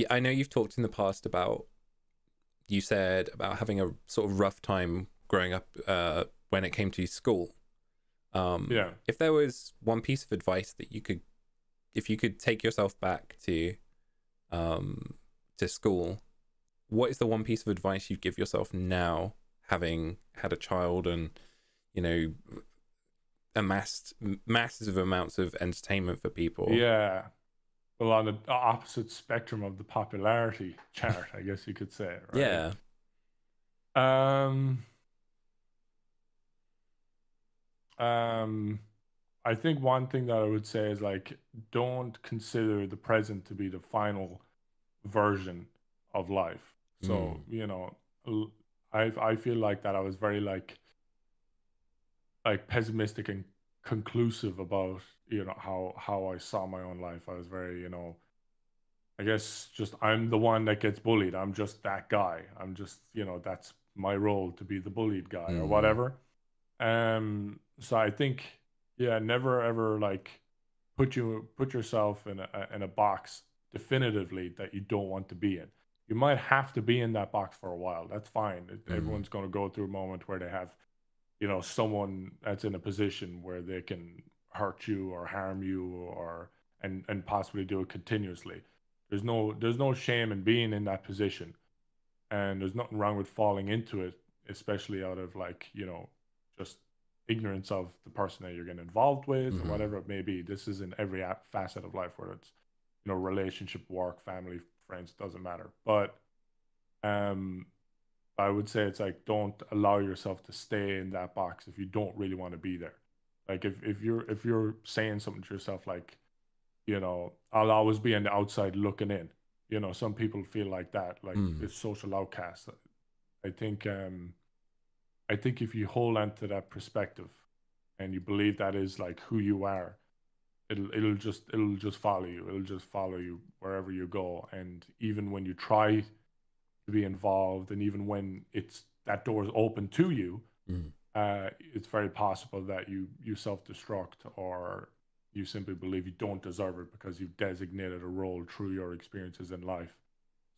Yeah, I know you've talked in the past about, you said about having a sort of rough time growing up when it came to school. Yeah. If there was one piece of advice that if you could take yourself back um, to school, what is the one piece of advice you'd give yourself now, having had a child and, you know, amassed massive amounts of entertainment for people? Yeah. Well, on the opposite spectrum of the popularity chart, I guess you could say, right? Yeah. Um, um, I think one thing that I would say is like, don't consider the present to be the final version of life. So, Mm. I feel like that I was very like pessimistic and conclusive about, how I saw my own life. I was very, I guess just I'm the one that gets bullied. I'm just that guy. I'm just, that's my role to be the bullied guy or Mm. whatever. So I think, yeah, never ever like put yourself in a box definitively that you don't want to be in. You might have to be in that box for a while. That's fine. Mm. Everyone's going to go through a moment where they have, someone that's in a position where they can hurt you or harm you or and possibly do it continuously. There's no shame in being in that position, and there's nothing wrong with falling into it, especially out of like, just ignorance of the person that you're getting involved with or Mm-hmm. whatever it may be. This is in every facet of life, whether it's, relationship, work, family, friends, doesn't matter. But um I would say it's like, don't allow yourself to stay in that box if you don't really want to be there. Like if you're saying something to yourself like, I'll always be on the outside looking in. Some people feel like that, like Mm. this social outcast. I think I think if you hold on to that perspective and you believe that is like who you are, it'll just follow you. It'll just follow you wherever you go. And even when you try to be involved, and even when it's that door is open to you, Mm. it's very possible that you self-destruct, or you simply believe you don't deserve it because you've designated a role through your experiences in life.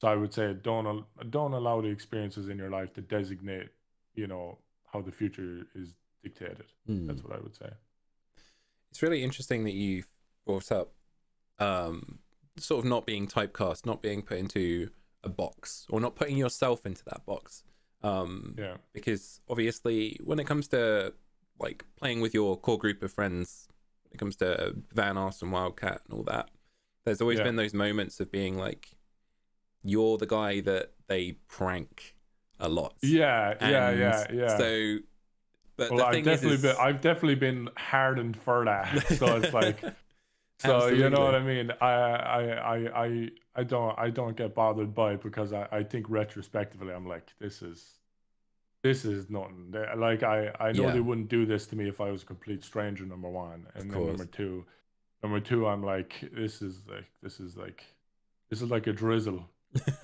So I would say don't allow the experiences in your life to designate, how the future is dictated. Mm. That's what I would say. It's really interesting that you've brought up um, sort of not being typecast, not being put into a box, or not putting yourself into that box. Yeah, Because obviously, when it comes to like playing with your core group of friends, when it comes to Van Arse and Wildcat and all that, there's always yeah, been those moments of being like, you're the guy that they prank a lot. yeah, yeah, And yeah, yeah. so, but Well, the I've thing definitely been is I've definitely been hardened for that. So it's like, so you know what absolutely. I mean. I don't get bothered by it because I think retrospectively I'm like, this is nothing. Like I know they Yeah, wouldn't do this to me if I was a complete stranger. Number one, of and then course. number two, I'm like, this is like a drizzle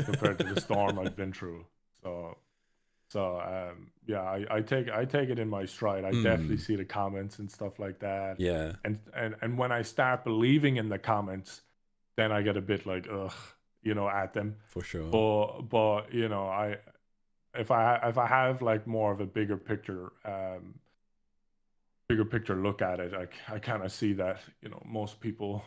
compared to the storm I've been through. So yeah, I take it in my stride. I definitely Mm, see the comments and stuff like that. yeah, And when I start believing in the comments, then I get a bit like, ugh, at them. for sure. But I if I have like more of a bigger picture look at it, I kind of see that, most people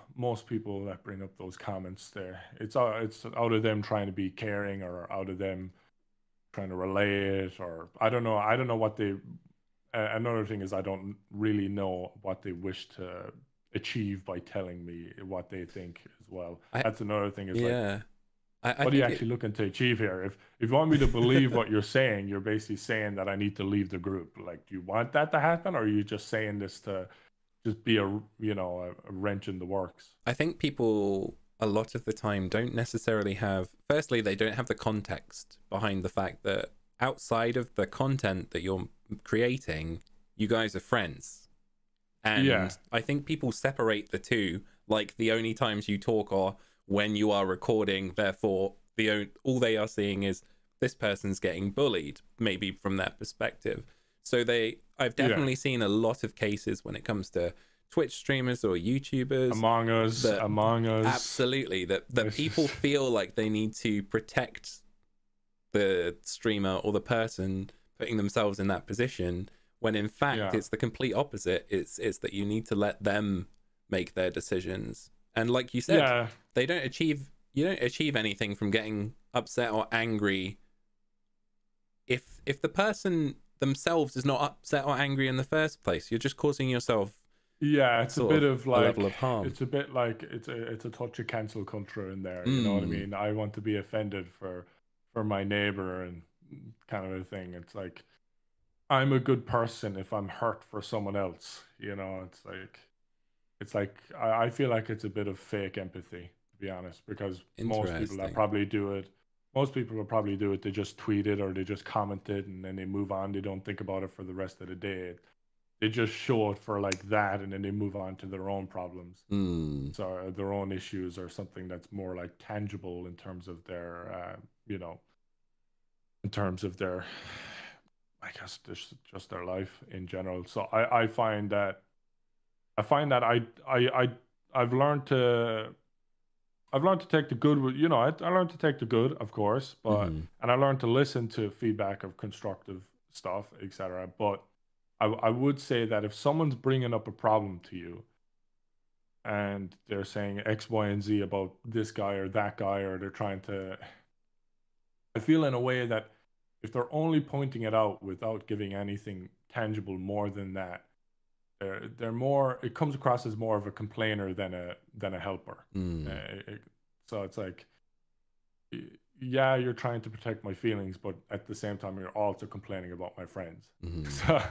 that bring up those comments there, it's out of them trying to be caring, or out of them trying to relay it, or I don't know what they. Another thing is, I don't really know what they wish to achieve by telling me what they think as well. I That's another thing, is like, yeah, I what are you think it. actually looking to achieve here? If you want me to believe what you're saying, you're basically saying that I need to leave the group. Like, do you want that to happen, or are you just saying this to just be a wrench in the works? I think people a lot of the time don't necessarily have. Firstly, they don't have the context behind the fact that outside of the content that you're creating, you guys are friends. Yeah, And I think people separate the two. Like the only times you talk are when you are recording. Therefore, all they are seeing is this person's getting bullied, maybe from their perspective. So I've yeah, definitely seen a lot of cases when it comes to Twitch streamers or YouTubers that Among Us. absolutely that people feel like they need to protect the streamer or the person putting themselves in that position, when in fact Yeah. it's the complete opposite. It's that you need to let them make their decisions. And like you said, Yeah. you don't achieve anything from getting upset or angry if the person themselves is not upset or angry in the first place. You're just causing yourself Yeah, it's a bit of a like level of harm. it's a bit like it's a touch of cancel culture in there. You know what I mean? I want to be offended for my neighbor and kind of a thing. It's like I'm a good person if I'm hurt for someone else. You know, it's like I feel like it's a bit of fake empathy, to be honest, because most people will probably do it. They just tweet it or they just comment it and then they move on. They don't think about it for the rest of the day. They just show it for like that and then they move on to their own problems. So their own issues or something that's more like tangible in terms of their, in terms of their, I guess, just their life in general. So I find that I've learned to take the good with, I learned to take the good, of course, but and I learned to listen to feedback of constructive stuff, etc. But I would say that if someone's bringing up a problem to you and they're saying X, Y, and Z about this guy or that guy, or they're trying to, I feel in a way that if they're only pointing it out without giving anything tangible more than that, they're more, it comes across as more of a complainer than a helper. So it's like, yeah, you're trying to protect my feelings, but at the same time, you're also complaining about my friends. So